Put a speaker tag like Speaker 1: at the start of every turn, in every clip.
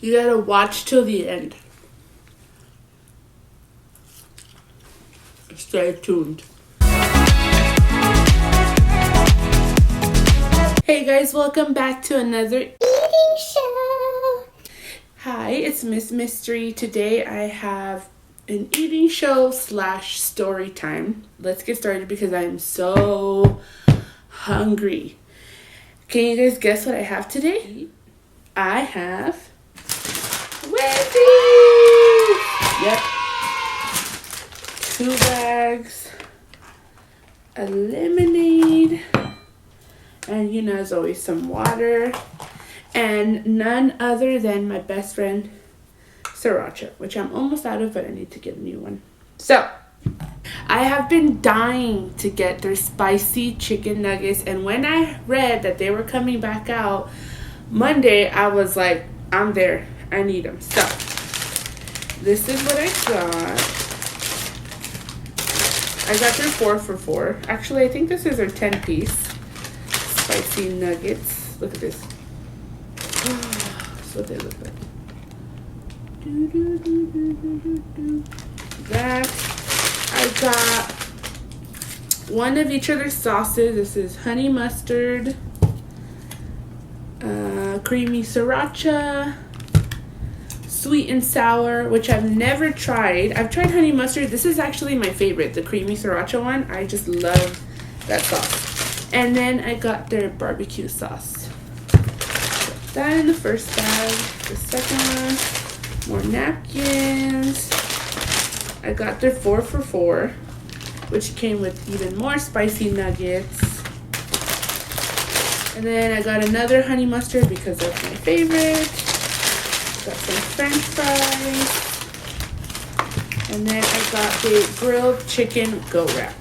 Speaker 1: You gotta watch till the end. Stay tuned. Hey guys, welcome back to another eating show. Hi, it's Miss Mystery. Today I have an eating show / story time. Let's get started because I'm so hungry. Can you guys guess what I have today? I have Wendy'S! Yep. 2 bags, a lemonade, and as always, some water, and none other than my best friend, Sriracha, which I'm almost out of, but I need to get a new one. So, I have been dying to get their spicy chicken nuggets, and when I read that they were coming back out Monday, I was like, I'm there. I need them. So, this is what I got. I got their 4 for $4. Actually, I think this is their 10-piece spicy nuggets. Look at this. That's what they look like. That. I got one of each of their sauces. This is honey mustard, creamy sriracha, sweet and sour, which I've never tried. I've tried honey mustard. This is actually my favorite, the creamy sriracha one. I just love that sauce. And then I got their barbecue sauce. Put that in the first bag. The second one, more napkins. I got their 4 for $4, which came with even more spicy nuggets. And then I got another honey mustard because that's my favorite. Got some french fries. And then I got the grilled chicken go wrap.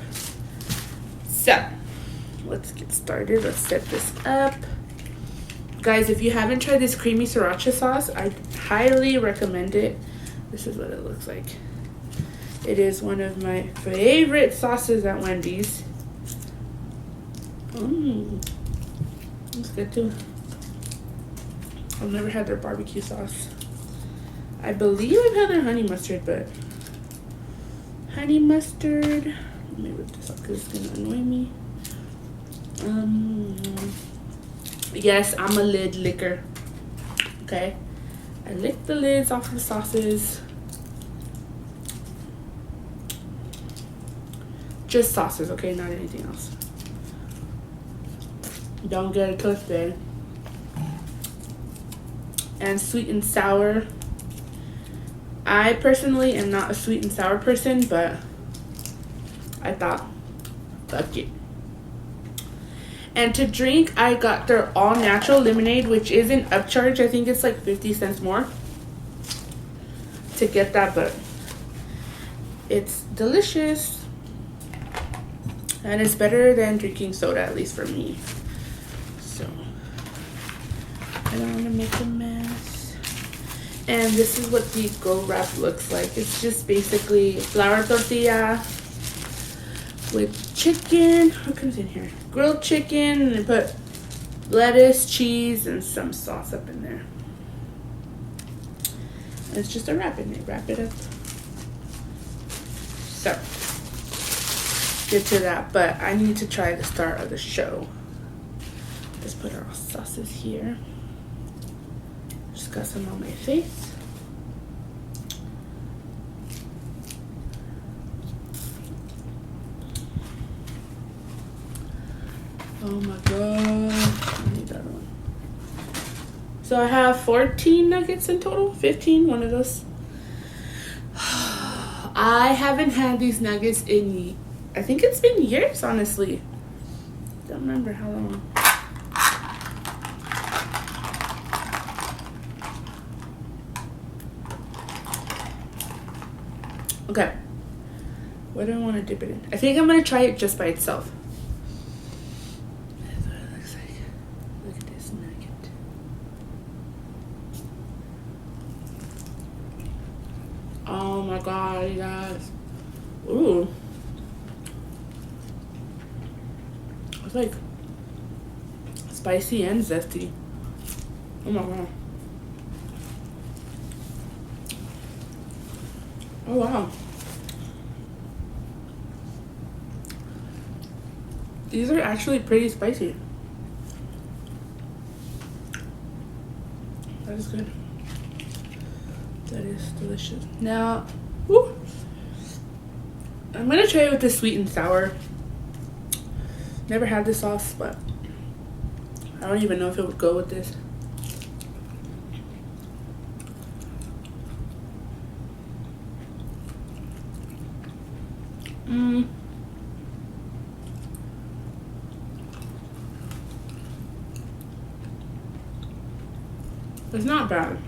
Speaker 1: So, let's get started. Let's set this up. Guys, if you haven't tried this creamy sriracha sauce, I highly recommend it. This is what it looks like. It is one of my favorite sauces at Wendy's. It's good too. I've never had their barbecue sauce. I believe I've had their honey mustard, but honey mustard. Let me rip this up because it's gonna annoy me. Yes, I'm a lid licker. Okay, I lick the lids off the sauces. Just sauces, okay, not anything else. Don't get it twisted. And sweet and sour. I personally am not a sweet and sour person, but I thought, fuck it. And to drink, I got their all natural lemonade, which is an upcharge. I think it's like 50 cents more to get that, but it's delicious. And it's better than drinking soda, at least for me. So, I don't want to make a mess. And this is what the go wrap looks like. It's just basically flour tortilla with chicken. What comes in here? Grilled chicken, and they put lettuce, cheese, and some sauce up in there. And it's just a wrap in it. Wrap it up. So, get to that, but I need to try the start of the show. Let's put our sauces here. Just got some on my face. Oh my god. I need that one. So I have 14 nuggets in total. 15, one of those. I haven't had these nuggets in, I think it's been years, honestly. Don't remember how long. Okay. What do I want to dip it in? I think I'm going to try it just by itself. That's what it looks like. Look at this nugget. Oh my god, you guys. Ooh. It's like spicy and zesty. Oh my god. Oh wow. These are actually pretty spicy. That is good. That is delicious. Now, woo, I'm gonna try it with the sweet and sour. Never had this sauce, but I don't even know if it would go with this. It's not bad.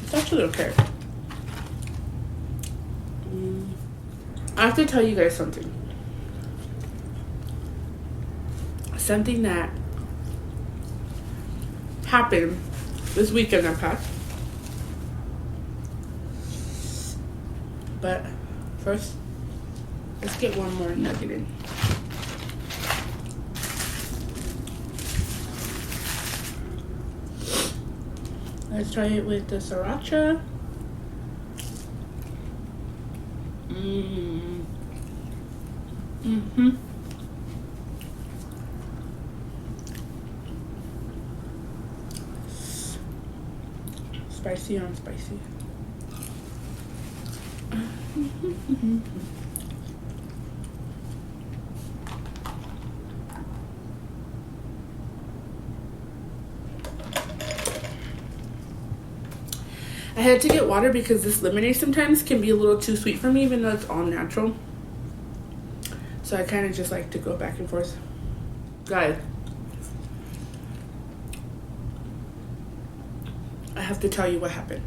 Speaker 1: It's actually okay. I have to tell you guys something. Something that happened this weekend that passed. But first, let's get one more nugget in. Let's try it with the sriracha. Spicy on spicy. I had to get water because this lemonade sometimes can be a little too sweet for me, even though it's all natural. So I kind of just like to go back and forth. Guys, I have to tell you what happened.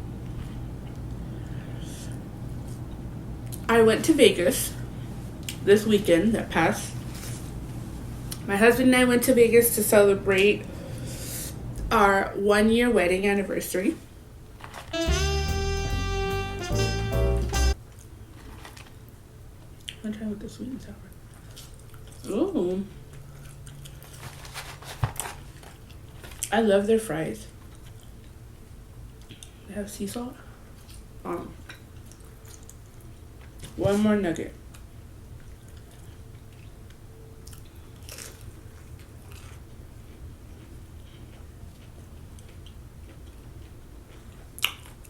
Speaker 1: I went to Vegas this weekend that passed. My husband and I went to Vegas to celebrate our 1-year wedding anniversary. I'm trying with the sweet and sour. Oh, I love their fries. They have sea salt. One more nugget.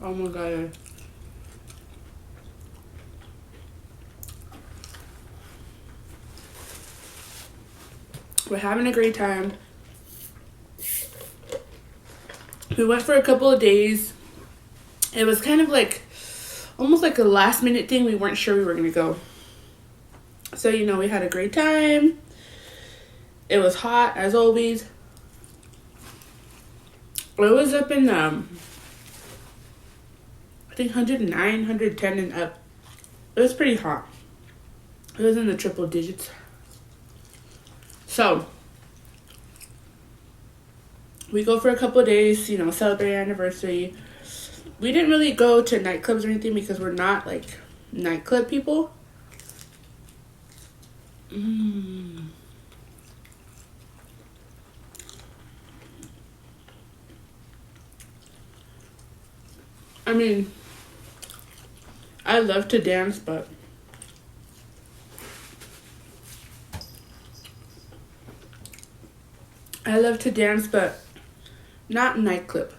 Speaker 1: Oh my god. We're having a great time. We went for a couple of days. It was kind of like almost like a last minute thing. We weren't sure we were gonna go. So, you know, we had a great time. It was hot as always. It was up in I think 109, 110 and up. It was pretty hot. It was in the triple digits. So we go for a couple of days, you know, celebrate our anniversary. We didn't really go to nightclubs or anything because we're not like nightclub people. I mean, I love to dance, but not nightclub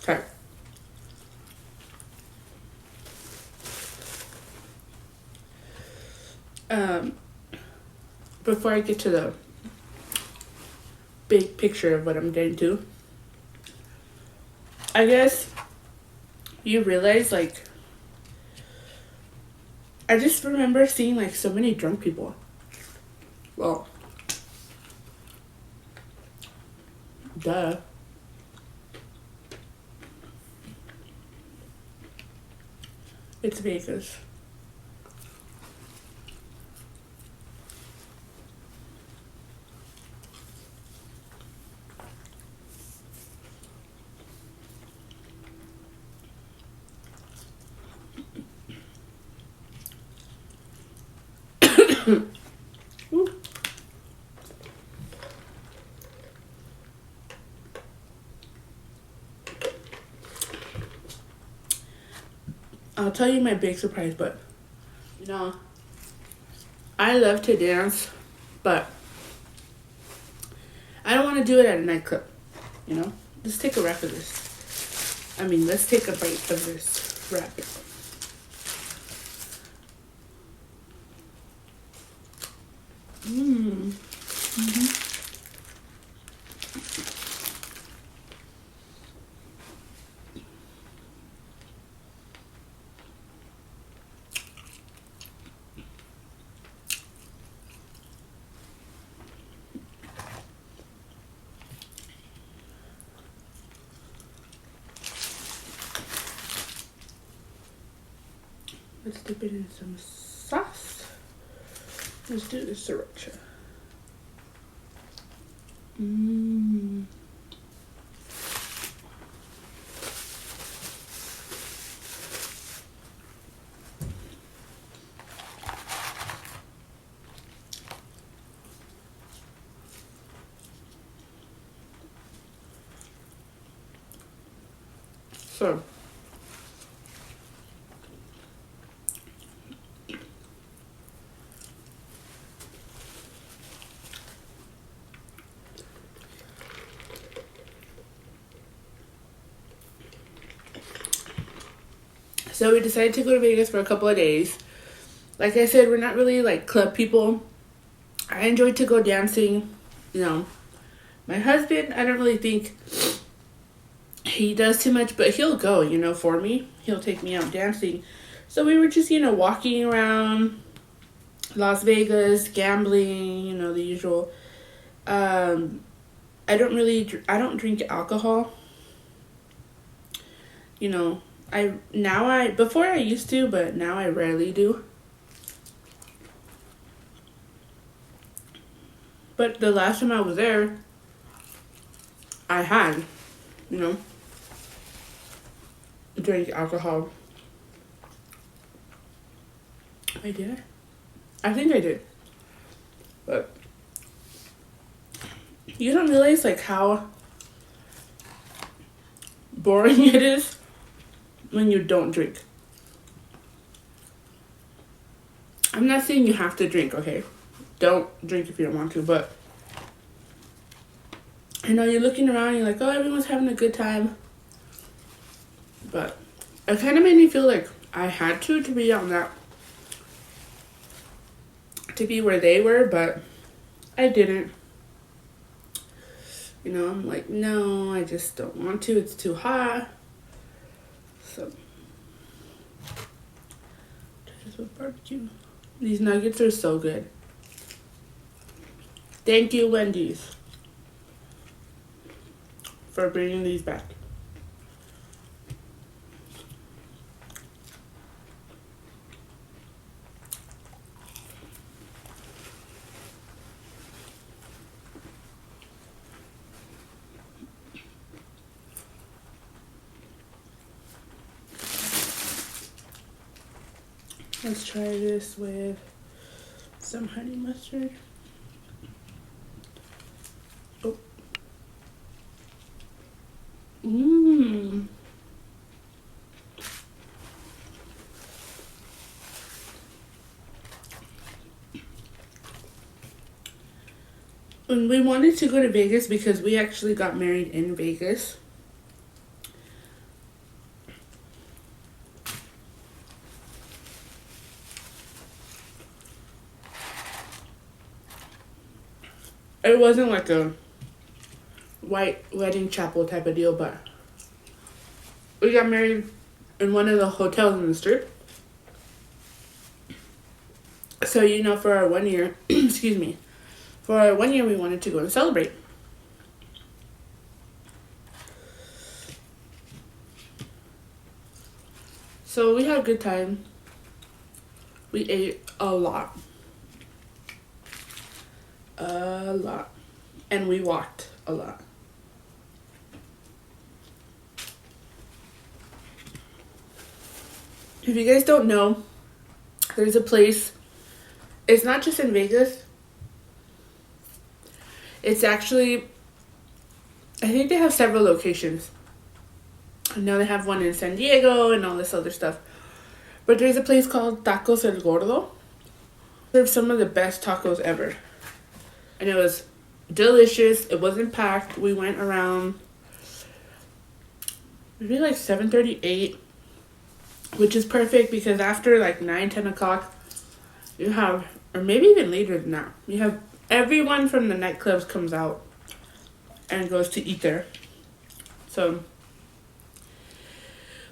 Speaker 1: type. Before I get to the big picture of what I'm getting to, I guess you realize, like, I just remember seeing like so many drunk people. Well, duh. It's Vegas. I'll tell you my big surprise, but you know, I love to dance, but I don't want to do it at a nightclub. You know, let's take a wrap of this. Let's take a bite of this wrap. Let's dip it in some sauce. Let's do the sriracha. So we decided to go to Vegas for a couple of days. Like I said, we're not really like club people. I enjoy to go dancing. You know, my husband, I don't really think he does too much, but he'll go, you know, for me. He'll take me out dancing. So we were just, you know, walking around Las Vegas, gambling, you know, the usual. I don't drink alcohol. You know, before I used to, but now I rarely do. But the last time I was there, I had, you know, drank alcohol. I did? I think I did. But you don't realize like how boring it is when you don't drink. I'm not saying you have to drink, okay? Don't drink if you don't want to, but you know, you're looking around, you're like, oh, everyone's having a good time. But it kind of made me feel like I had to be on that, to be where they were, but I didn't. You know, I'm like, no, I just don't want to. It's too hot. So, just with barbecue. These nuggets are so good. Thank you, Wendy's, for bringing these back. Let's try this with some honey mustard. Oh. And we wanted to go to Vegas because we actually got married in Vegas. It wasn't like a white wedding chapel type of deal, but we got married in one of the hotels in the Strip. So, you know, for our 1 year, excuse me, for our 1 year we wanted to go and celebrate. So we had a good time. We ate a lot. And we walked a lot. If you guys don't know, there's a place, it's not just in Vegas. It's actually, I think they have several locations. I know they have one in San Diego and all this other stuff. But there's a place called Tacos El Gordo. Serves some of the best tacos ever. And it was delicious. It wasn't packed. We went around maybe like 7:38, which is perfect because after like 9-10 o'clock, you have, or maybe even later than that, you have everyone from the nightclubs comes out and goes to eat there. So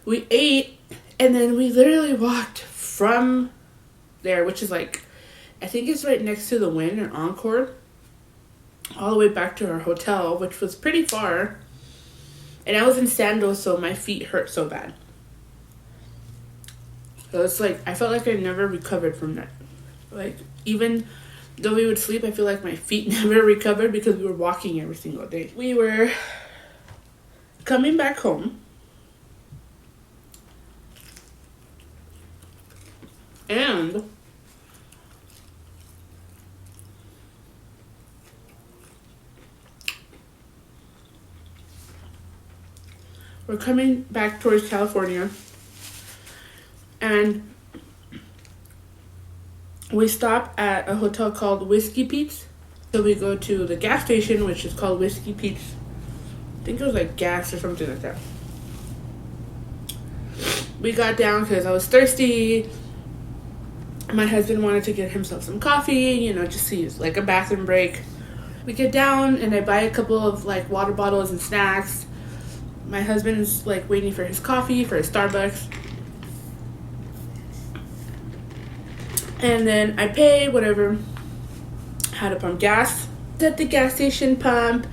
Speaker 1: we ate, and then we literally walked from there, which is like, I think it's right next to the Wynn or Encore, all the way back to our hotel, which was pretty far. And I was in sandals, so my feet hurt so bad. So it's like, I felt like I never recovered from that. Like, even though we would sleep, I feel like my feet never recovered because we were walking every single day. We were coming back home. And we're coming back towards California. And we stop at a hotel called Whiskey Pete's. So we go to the gas station, which is called Whiskey Pete's. I think it was like gas or something like that. We got down because I was thirsty. My husband wanted to get himself some coffee, just to use like a bathroom break. We get down and I buy a couple of like water bottles and snacks. My husband's like waiting for his coffee for his Starbucks. And then I pay whatever. Had to pump gas at the gas station pump,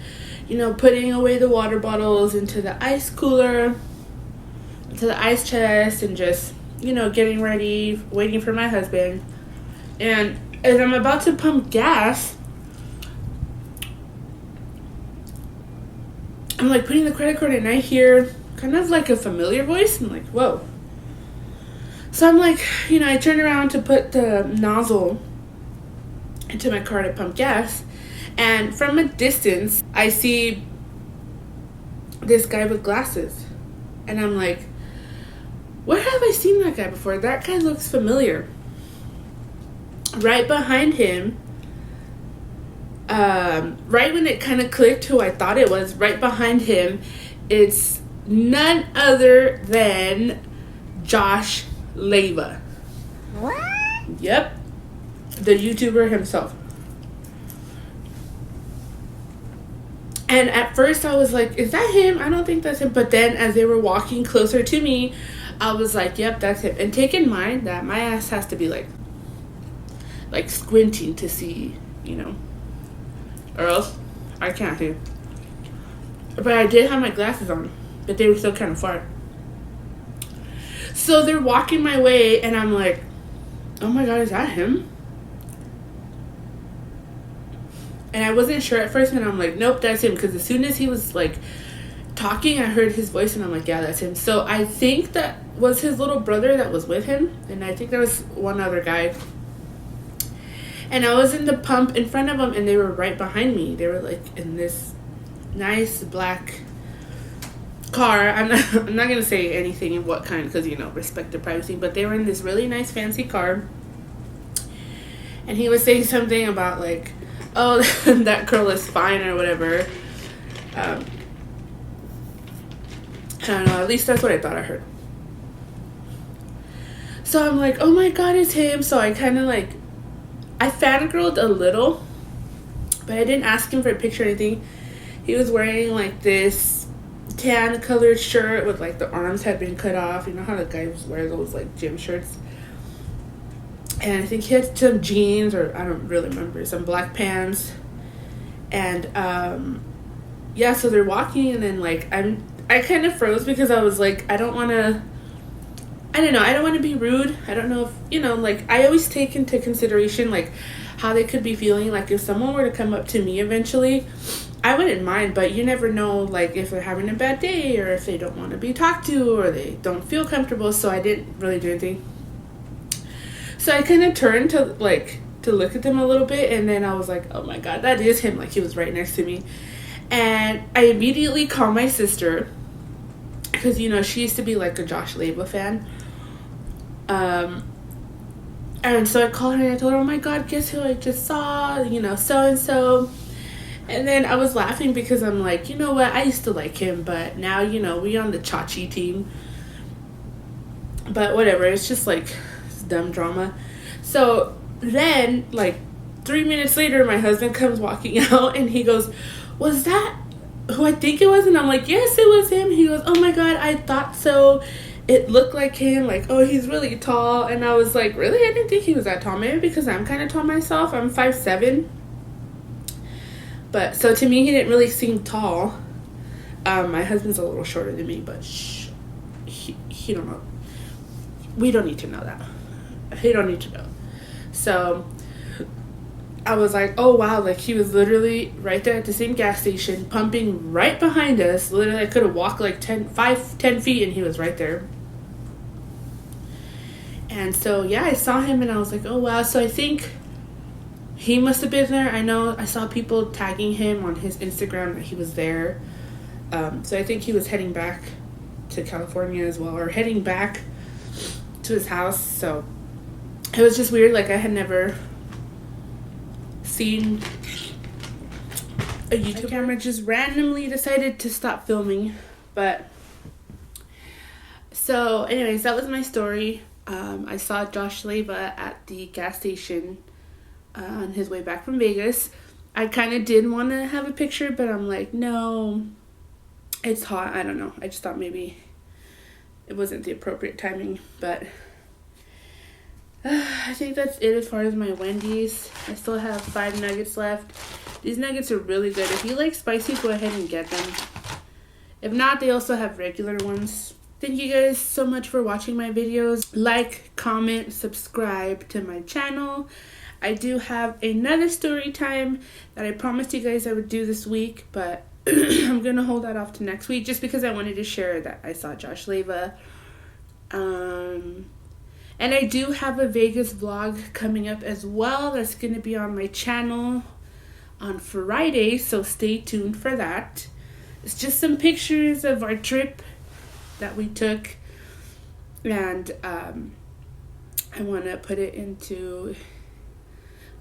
Speaker 1: putting away the water bottles into the ice cooler, to the ice chest, and just, getting ready, waiting for my husband. And as I'm about to pump gas, I'm like putting the credit card, and I hear kind of like a familiar voice. I'm like, whoa. So I'm like, I turn around to put the nozzle into my car to pump gas, and from a distance I see this guy with glasses, and I'm like, where have I seen that guy before? That guy looks familiar. Right behind him, right when it kind of clicked who I thought it was, right behind him, it's none other than Josh Leyva.
Speaker 2: What?
Speaker 1: Yep. The YouTuber himself. And at first I was like, is that him? I don't think that's him. But then as they were walking closer to me, I was like, yep, that's him. And take in mind that my ass has to be like squinting to see, or else I can't see. But I did have my glasses on, but they were still kind of far. So they're walking my way, and I'm like, oh my God, is that him? And I wasn't sure at first, and I'm like, nope, that's him. Because as soon as he was like talking, I heard his voice, and I'm like, yeah, that's him. So I think that was his little brother that was with him, and I think there was one other guy. And I was in the pump in front of them, and they were right behind me. They were like in this nice black car. I'm not gonna say anything in what kind, because respect their privacy. But they were in this really nice fancy car, and he was saying something about like, oh, that girl is fine or whatever. I don't know, at least that's what I thought I heard. So I'm like, oh my God, it's him. So I kind of like, I fangirled a little, but I didn't ask him for a picture or anything. He was wearing like this tan colored shirt with like the arms had been cut off. You know how the guys wear those like gym shirts? And I think he had some jeans, or I don't really remember, some black pants. And yeah, so they're walking, and then like I kind of froze because I was like, I don't want to be rude. I don't know if, like, I always take into consideration like how they could be feeling. Like if someone were to come up to me eventually, I wouldn't mind, but you never know, like if they're having a bad day, or if they don't want to be talked to, or they don't feel comfortable. So I didn't really do anything. So I kind of turned to look at them a little bit, and then I was like, oh my God, that is him. Like he was right next to me. And I immediately called my sister, because she used to be like a Josh Leyva fan. And so I called her and I told her, oh my god, guess who I just saw, so and so. And then I was laughing because I'm like, you know what, I used to like him, but now, we on the Chachi team. But whatever, it's just like dumb drama. So then, like 3 minutes later, my husband comes walking out and he goes, was that who I think it was? And I'm like, yes, it was him. He goes, oh my god, I thought so. It looked like him, like, oh, he's really tall. And I was like, really? I didn't think he was that tall. Maybe because I'm kind of tall myself. I'm 5'7". But so to me, he didn't really seem tall. My husband's a little shorter than me, but he don't know. We don't need to know that. He don't need to know. So I was like, oh wow, like he was literally right there at the same gas station, pumping right behind us. Literally, I could have walked like 10 feet and he was right there. And so yeah, I saw him and I was like, oh wow. So I think he must have been there. I know I saw people tagging him on his Instagram that he was there. So I think he was heading back to California as well, or heading back to his house. So it was just weird. Like I had never seen a YouTube camera just randomly decided to stop filming. But so anyways, that was my story. I saw Josh Leyva at the gas station on his way back from Vegas. I kind of did want to have a picture, but I'm like, no, it's hot. I don't know. I just thought maybe it wasn't the appropriate timing. But I think that's it as far as my Wendy's. I still have 5 nuggets left. These nuggets are really good. If you like spicy, go ahead and get them. If not, they also have regular ones. Thank you guys so much for watching my videos. Like, comment, subscribe to my channel. I do have another story time that I promised you guys I would do this week, but I'm going to hold that off to next week just because I wanted to share that I saw Josh Leyva. And I do have a Vegas vlog coming up as well. That's going to be on my channel on Friday, so stay tuned for that. It's just some pictures of our trip that we took, and I want to put it into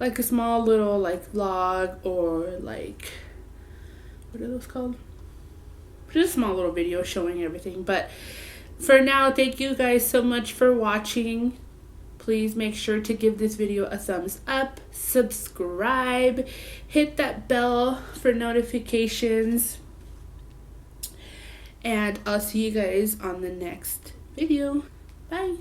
Speaker 1: like a small little like vlog, or like, what are those called? Just a small little video showing everything. But for now, thank you guys so much for watching. Please make sure to give this video a thumbs up, subscribe, hit that bell for notifications, and I'll see you guys on the next video. Bye.